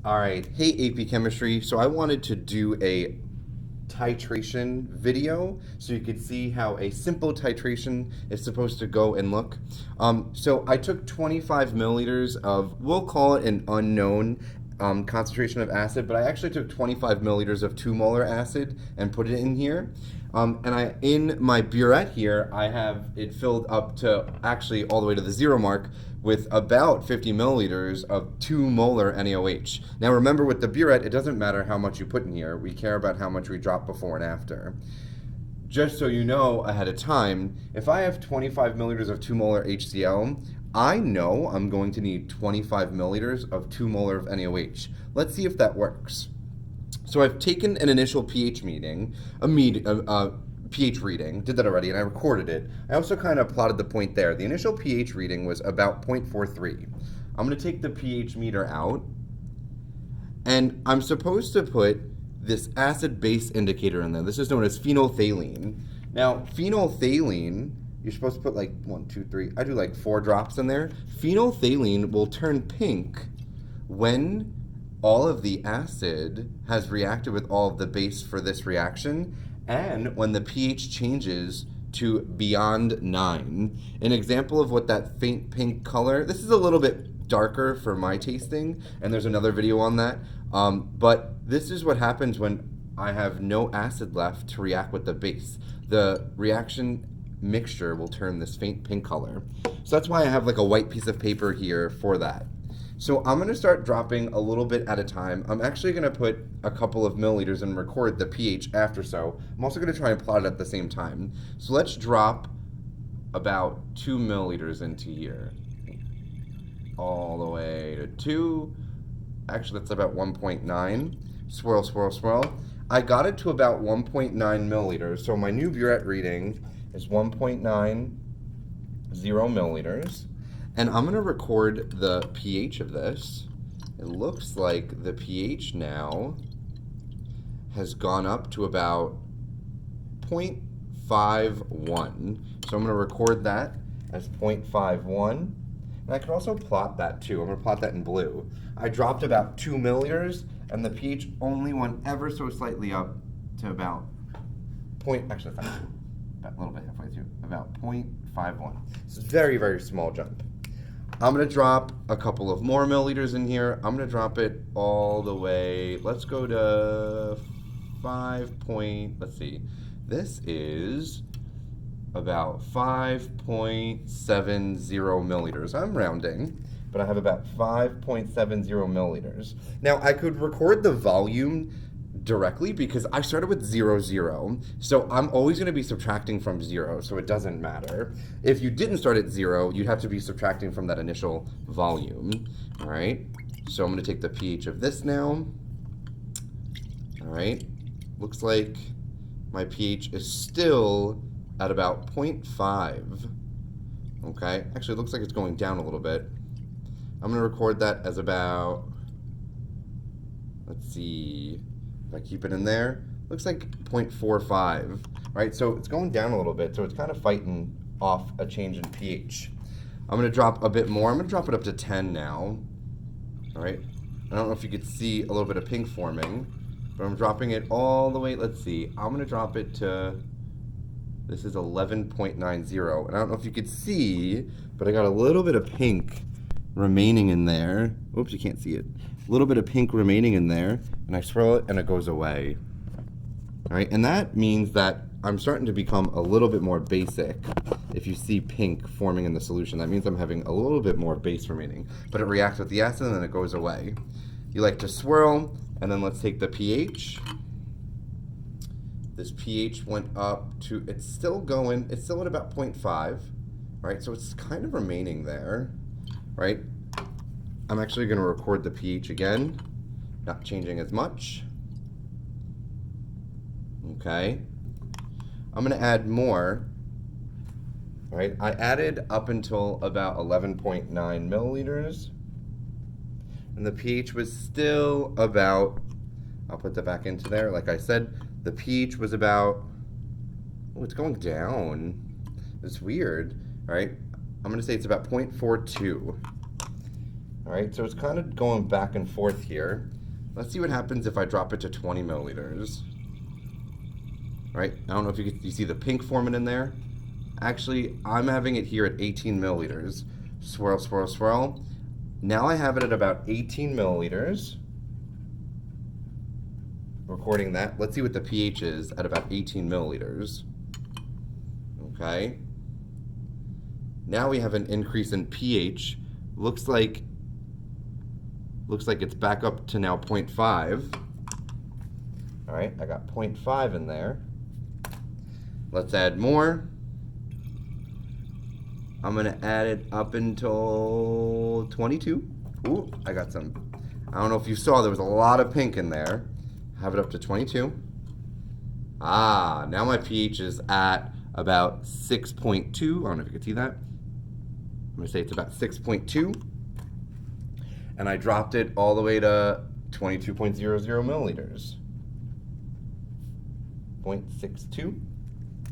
All right, hey AP Chemistry. So I wanted to do a titration video so you could see how a simple titration is supposed to go and look. So I took 25 milliliters of, we'll call it an unknown concentration of acid, but I actually took 25 milliliters of 2 molar acid and put it in here. And in my burette here, I have it filled up to actually all the way to the 0 mark with about 50 milliliters of 2 molar NaOH. Now remember, with the burette, it doesn't matter how much you put in here. We care about how much we drop before and after. Just so you know ahead of time, if I have 25 milliliters of 2 molar HCl, I know I'm going to need 25 milliliters of 2 molar of NaOH. Let's see if that works. So I've taken an initial pH reading, did that already, and I recorded it. I also kind of plotted the point there. The initial pH reading was about 0.43. I'm going to take the pH meter out, and I'm supposed to put this acid-base indicator in there. This is known as phenolphthalein. Now, phenolphthalein, you're supposed to put like 1, 2, 3, I do like 4 drops in there. Phenolphthalein will turn pink when all of the acid has reacted with all of the base for this reaction, and when the pH changes to beyond 9. An example of what that faint pink color, this is a little bit darker for my tasting, and there's another video on that, but this is what happens when I have no acid left to react with the base. The reaction mixture will turn this faint pink color. So that's why I have like a white piece of paper here for that. So I'm going to start dropping a little bit at a time. I'm actually going to put a couple of milliliters and record the pH after so. I'm also going to try and plot it at the same time. So let's drop about 2 milliliters into here. All the way to 2. Actually, that's about 1.9. Swirl, swirl, swirl. I got it to about 1.9 milliliters. So my new burette reading is 1.90 milliliters. And I'm going to record the pH of this. It looks like the pH now has gone up to about 0.51. So I'm going to record that as 0.51. And I can also plot that too. I'm going to plot that in blue. I dropped about 2 milliliters, and the pH only went ever so slightly up to about actually, that's not about a little bit halfway through, about 0.51. It's a very, very small jump. I'm going to drop a couple of more milliliters in here. I'm going to drop it all the way. Let's go to 5 point, let's see. This is about 5.70 milliliters. I'm rounding, but I have about 5.70 milliliters. Now, I could record the volume directly because I started with 0, 0. So I'm always going to be subtracting from 0, so it doesn't matter. If you didn't start at 0, you'd have to be subtracting from that initial volume. All right, so I'm going to take the pH of this now. All right, looks like my pH is still at about 0.5. Okay, actually it looks like it's going down a little bit. I'm going to record that as about, let's see, if I keep it in there, looks like 0.45, right? So it's going down a little bit, so it's kind of fighting off a change in pH. I'm going to drop a bit more. I'm going to drop it up to 10 now, all right? I don't know if you could see a little bit of pink forming, but I'm dropping it all the way. Let's see. I'm going to drop it to, this is 11.90, and I don't know if you could see, but I got a little bit of pink remaining in there. Oops, you can't see it. A little bit of pink remaining in there, and I swirl it and it goes away. All right, and that means that I'm starting to become a little bit more basic. If you see pink forming in the solution, that means I'm having a little bit more base remaining, but it reacts with the acid and then it goes away. You like to swirl, and then let's take the pH. This pH went up to, it's still at about 0.5, right? So it's kind of remaining there, right? I'm actually going to record the pH again, not changing as much. Okay. I'm going to add more. All right, I added up until about 11.9 milliliters, and the pH was still about, I'll put that back into there. Like I said, the pH was about, oh, it's going down. It's weird, all right? I'm going to say it's about 0.42. All right, so it's kind of going back and forth here. Let's see what happens if I drop it to 20 milliliters. All right, I don't know if you see the pink forming in there. Actually, I'm having it here at 18 milliliters. Swirl, swirl, swirl. Now I have it at about 18 milliliters. Recording that. Let's see what the pH is at about 18 milliliters. Okay. Now we have an increase in pH. Looks like it's back up to now 0.5. All right, I got 0.5 in there. Let's add more. I'm gonna add it up until 22. Ooh, I got some. I don't know if you saw, there was a lot of pink in there. Have it up to 22. Ah, now my pH is at about 6.2. I don't know if you can see that. I'm gonna say it's about 6.2. And I dropped it all the way to 22.00 milliliters. 0.62.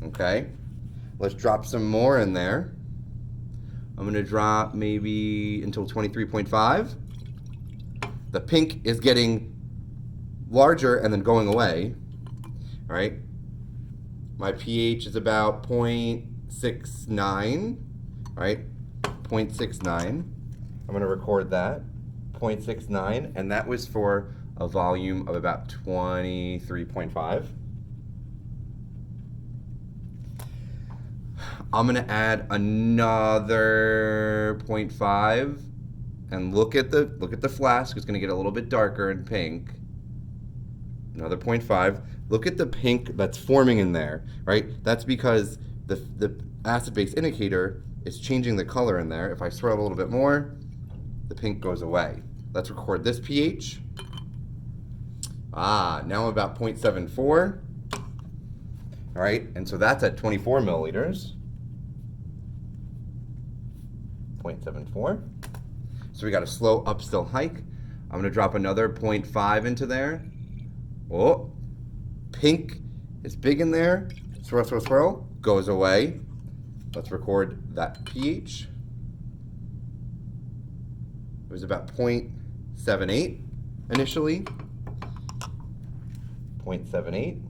Okay. Let's drop some more in there. I'm gonna drop maybe until 23.5. The pink is getting larger and then going away. All right. My pH is about 0.69. All right. 0.69. I'm gonna record that. 0.69, and that was for a volume of about 23.5. I'm gonna add another 0.5, and look at the flask. It's gonna get a little bit darker and pink. Another 0.5. Look at the pink that's forming in there, right? That's because the acid-base indicator is changing the color in there. If I swirl a little bit more, the pink goes away. Let's record this pH. Ah, now I'm about 0.74. All right, and so that's at 24 milliliters. 0.74. So we got a slow upstill hike. I'm gonna drop another 0.5 into there. Oh, pink is big in there. Swirl, swirl, swirl, goes away. Let's record that pH. It was about 0.78 initially. 0.78.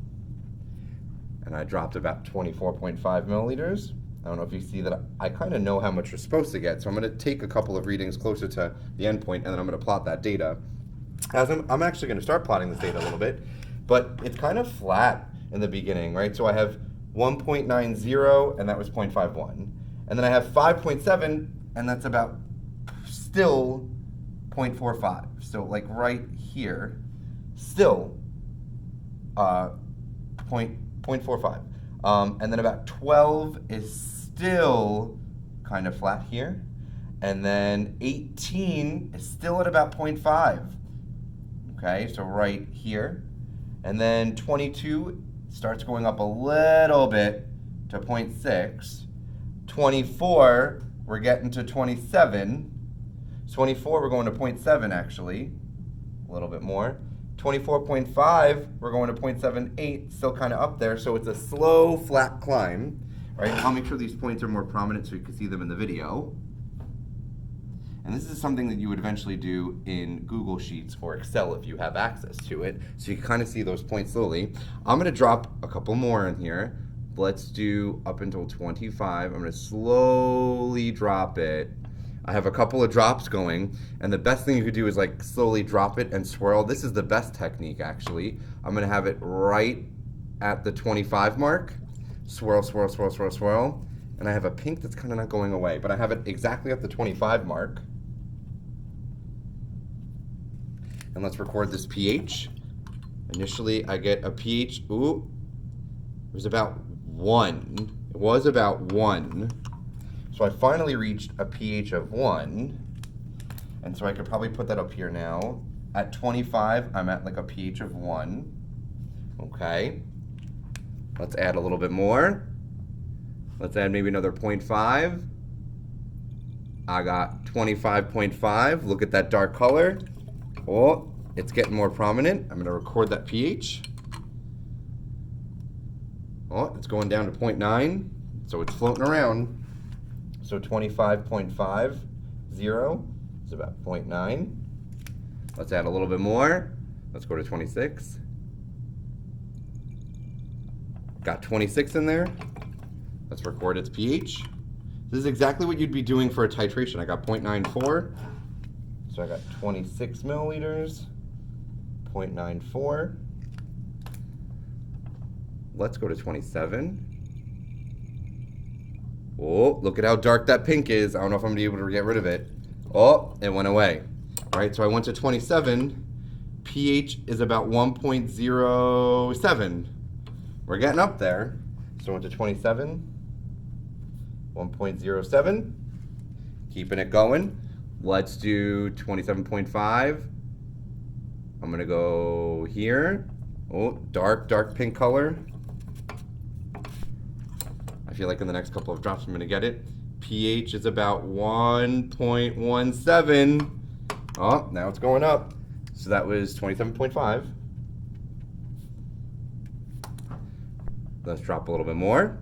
And I dropped about 24.5 milliliters. I don't know if you see that I kind of know how much you're supposed to get, so I'm going to take a couple of readings closer to the endpoint, and then I'm going to plot that data. As I'm actually going to start plotting this data a little bit, but it's kind of flat in the beginning, right? So I have 1.90, and that was 0.51. And then I have 5.7, and that's about still 0.45. So like right here, still 0.45. And then about 12 is still kind of flat here. And then 18 is still at about 0.5. Okay, so right here. And then 22 starts going up a little bit to 0.6. 24, we're getting to 27. 24, we're going to 0.7 actually, a little bit more. 24.5, we're going to 0.78, still kind of up there, so it's a slow, flat climb, right? I'll make sure these points are more prominent so you can see them in the video. And this is something that you would eventually do in Google Sheets or Excel if you have access to it, so you can kind of see those points slowly. I'm gonna drop a couple more in here. Let's do up until 25. I'm gonna slowly drop it. I have a couple of drops going, and the best thing you could do is like slowly drop it and swirl. This is the best technique actually. I'm gonna have it right at the 25 mark. Swirl, swirl, swirl, swirl, swirl. And I have a pink that's kind of not going away, but I have it exactly at the 25 mark. And let's record this pH. Initially, I get a pH, ooh, it was about 1. It was about 1. So I finally reached a pH of 1. And so I could probably put that up here now. At 25, I'm at like a pH of 1. Okay. Let's add a little bit more. Let's add maybe another 0.5. I got 25.5. Look at that dark color. Oh, it's getting more prominent. I'm going to record that pH. Oh, it's going down to 0.9. So it's floating around. So 25.50. It's about 0.9. Let's add a little bit more. Let's go to 26. Got 26 in there. Let's record its pH. This is exactly what you'd be doing for a titration. I got 0.94. So I got 26 milliliters, 0.94. Let's go to 27. Oh, look at how dark that pink is. I don't know if I'm gonna be able to get rid of it. Oh, it went away. All right, so I went to 27. pH is about 1.07. We're getting up there. So I went to 27, 1.07. Keeping it going. Let's do 27.5. I'm gonna go here. Oh, dark pink color. I feel like in the next couple of drops I'm gonna get it. pH is about 1.17. Oh, now it's going up. So that was 27.5. Let's drop a little bit more.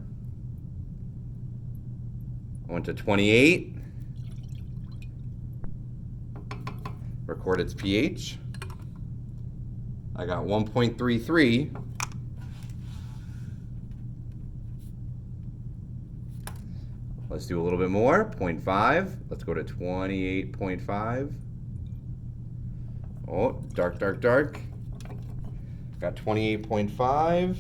I went to 28. Record its pH. I got 1.33. Let's do a little bit more, 0.5. Let's go to 28.5. Oh, dark. Got 28.5.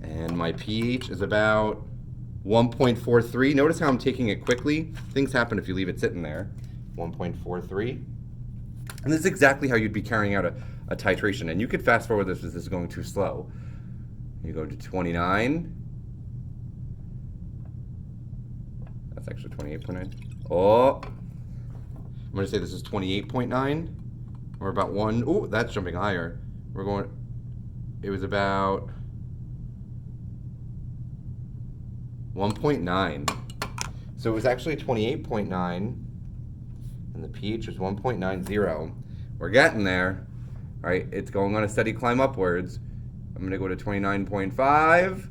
And my pH is about 1.43. Notice how I'm taking it quickly. Things happen if you leave it sitting there. 1.43. And this is exactly how you'd be carrying out a titration. And you could fast forward this if this is going too slow. You go to 29. That's actually 28.9. Oh, I'm gonna say this is 28.9. We're about one. Oh, that's jumping higher. We're going, it was about 1.9. So it was actually 28.9. And the pH was 1.90. We're getting there. All right, it's going on a steady climb upwards. I'm gonna go to 29.5.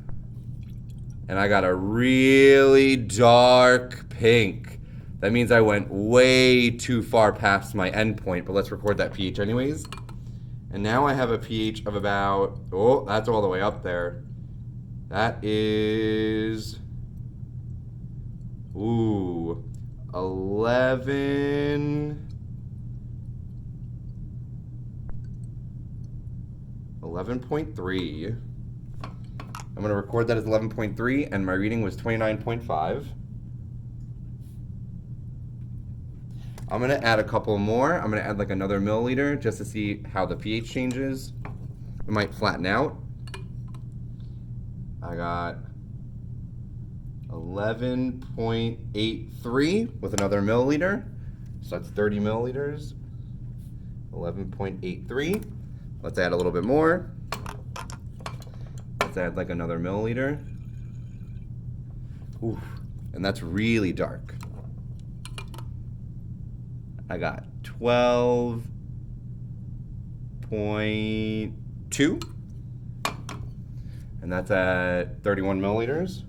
And I got a really dark pink. That means I went way too far past my endpoint, but let's record that pH anyways. And now I have a pH of about, oh, that's all the way up there. That is, ooh, 11.3. I'm going to record that as 11.3, and my reading was 29.5. I'm going to add a couple more. I'm going to add like another milliliter just to see how the pH changes. It might flatten out. I got 11.83 with another milliliter. So that's 30 milliliters. 11.83. Let's add a little bit more. Let's add like another milliliter. Ooh, and that's really dark. I got 12.2. And that's at 31 milliliters.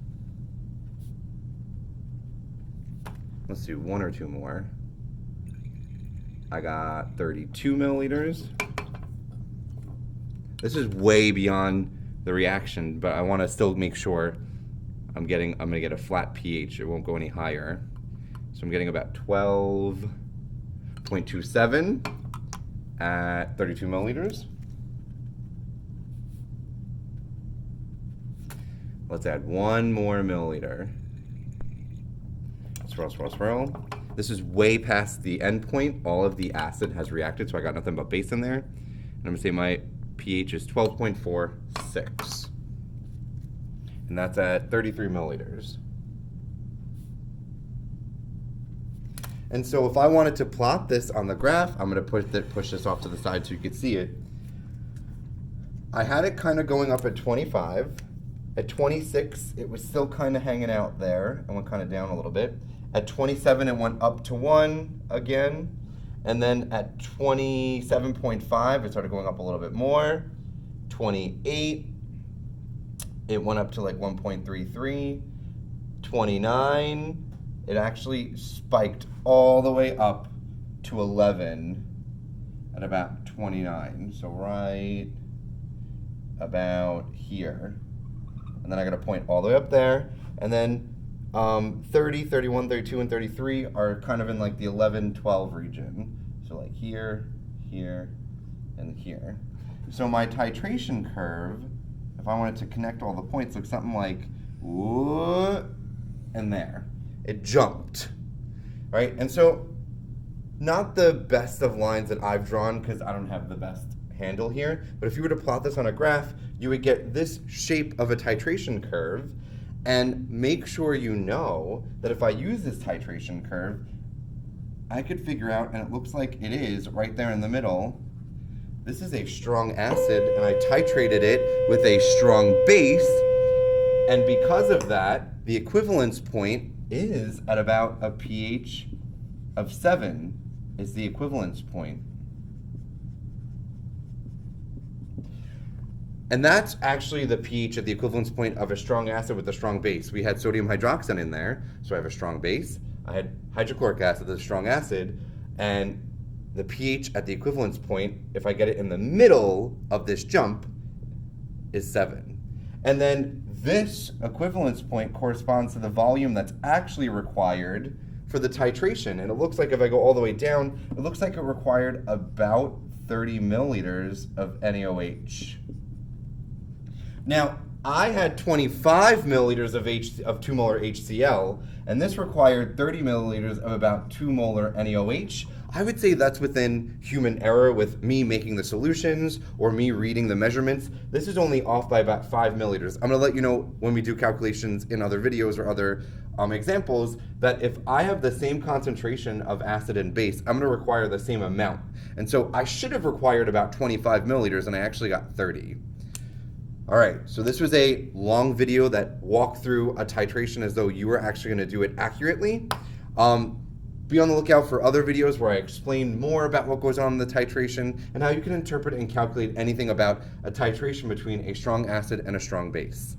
Let's do one or two more. I got 32 milliliters. This is way beyond the reaction, but I want to still make sure I'm gonna get a flat pH. It won't go any higher. So I'm getting about 12.27 at 32 milliliters. Let's add one more milliliter. Swirl. This is way past the endpoint. All of the acid has reacted, so I got nothing but base in there. And I'm gonna say my pH is 12.46. And that's at 33 milliliters. And so if I wanted to plot this on the graph, I'm gonna push this off to the side so you can see it. I had it kind of going up at 25. At 26, it was still kind of hanging out there and went kind of down a little bit. At 27, it went up to 1 again. And then at 27.5, it started going up a little bit more. 28, it went up to like 1.33. 29, it actually spiked all the way up to 11 at about 29. So right about here. And then I got a point all the way up there. And then 30, 31, 32, and 33 are kind of in like the 11, 12 region. So like here, here, and here. So my titration curve, if I wanted to connect all the points, looks something like, whoa, and there. It jumped, right? And so not the best of lines that I've drawn because I don't have the best handle here, but if you were to plot this on a graph, you would get this shape of a titration curve. And make sure you know that if I use this titration curve, I could figure out, and it looks like it is right there in the middle, this is a strong acid, and I titrated it with a strong base, and because of that, the equivalence point is at about a pH of 7 is the equivalence point. And that's actually the pH at the equivalence point of a strong acid with a strong base. We had sodium hydroxide in there, so I have a strong base. I had hydrochloric acid that's a strong acid, and the pH at the equivalence point, if I get it in the middle of this jump, is 7. And then this equivalence point corresponds to the volume that's actually required for the titration. And it looks like if I go all the way down, it looks like it required about 30 milliliters of NaOH. Now, I had 25 milliliters of 2 molar HCl, and this required 30 milliliters of about 2 molar NaOH. I would say that's within human error with me making the solutions or me reading the measurements. This is only off by about 5 milliliters. I'm gonna let you know when we do calculations in other videos or other examples that if I have the same concentration of acid and base, I'm gonna require the same amount. And so I should have required about 25 milliliters and I actually got 30. All right, so this was a long video that walked through a titration as though you were actually gonna do it accurately. Be on the lookout for other videos where I explain more about what goes on in the titration and how you can interpret and calculate anything about a titration between a strong acid and a strong base.